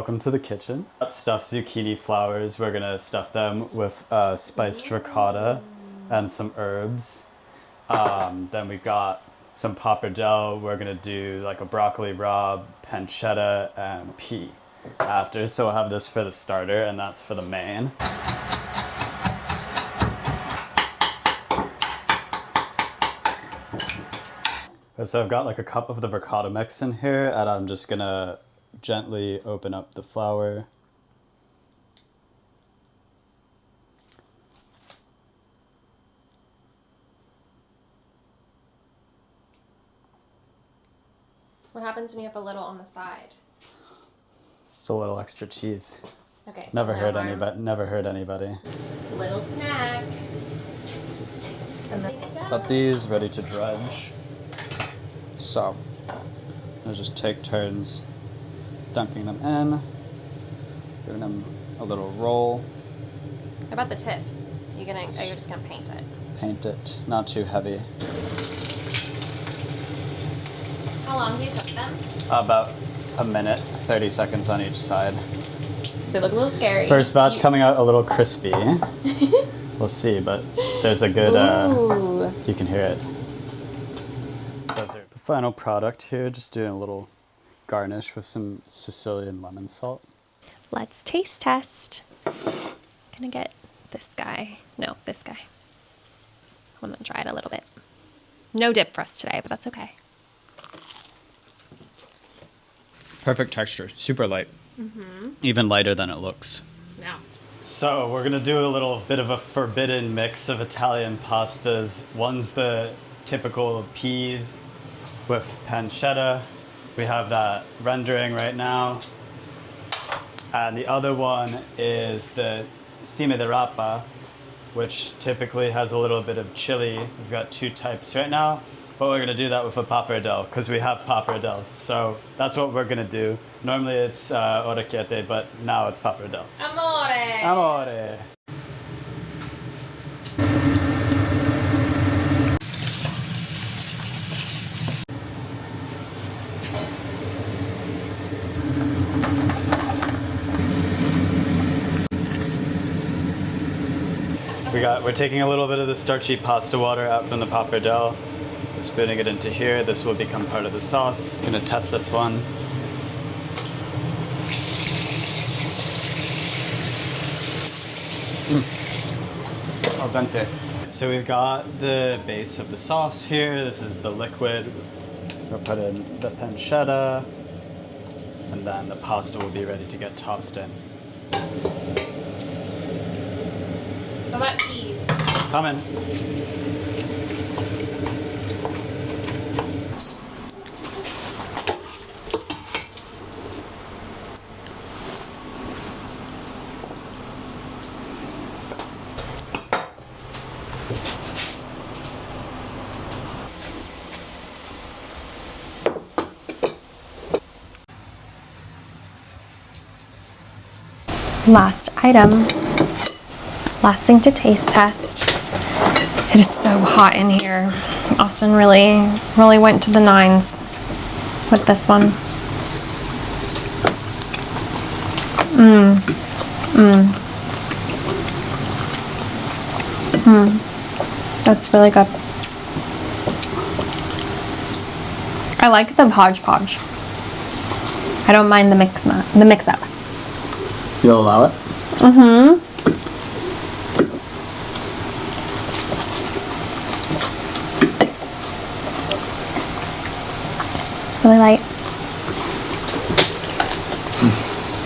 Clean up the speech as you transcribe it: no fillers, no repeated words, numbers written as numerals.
welcome to the kitchen. Got stuffed zucchini flowers. We're gonna stuff them with spiced ricotta and some herbs. Then we got some pappardelle. We're gonna do like a broccoli rabe, pancetta, and pea after. So we'll have this for the starter, and that's for the main. So I've got like a cup of the ricotta mix in here, and I'm just gonna gently open up the flour. What happens when you have a little on the side? Just a little extra cheese. Okay. Never hurt anybody. Never hurt anybody. Little snack. And then Got these ready to dredge. So I'll just take turns dunking them in, giving them a little roll. How about the tips? You're just gonna paint it. Paint it, not too heavy. How long do you cook them? About a minute, 30 seconds on each side. They look a little scary. First batch coming out a little crispy. We'll see, but there's a good, you can hear it. The final product here, just doing a little garnish with some Sicilian lemon salt. Let's taste test. Gonna get this guy. No, this guy. I'm gonna try it a little bit. No dip for us today, but that's okay. Perfect texture, super light. Even lighter than it looks. Yeah. So we're gonna do a little bit of a forbidden mix of Italian pastas. One's the typical peas with pancetta. We have that rendering right now. And the other one is the cime di rapa, which typically has a little bit of chili. We've got two types right now, but we're gonna do that with a pappardelle because we have pappardelle. So that's what we're gonna do. Normally it's orecchiette, but now it's pappardelle. Amore! Amore! We're taking a little bit of the starchy pasta water out from the pappardelle. We're spitting it into here. This will become part of the sauce. Gonna test this one. Al dente. So we've got the base of the sauce here. This is the liquid. We'll put in the pancetta, and then the pasta will be ready to get tossed in. How about peas? Coming. Last item. Last thing to taste test. It is so hot in here. Austen really went to the nines with this one. That's really good. I like the hodgepodge. I don't mind the mix up. You'll allow it? It's really light.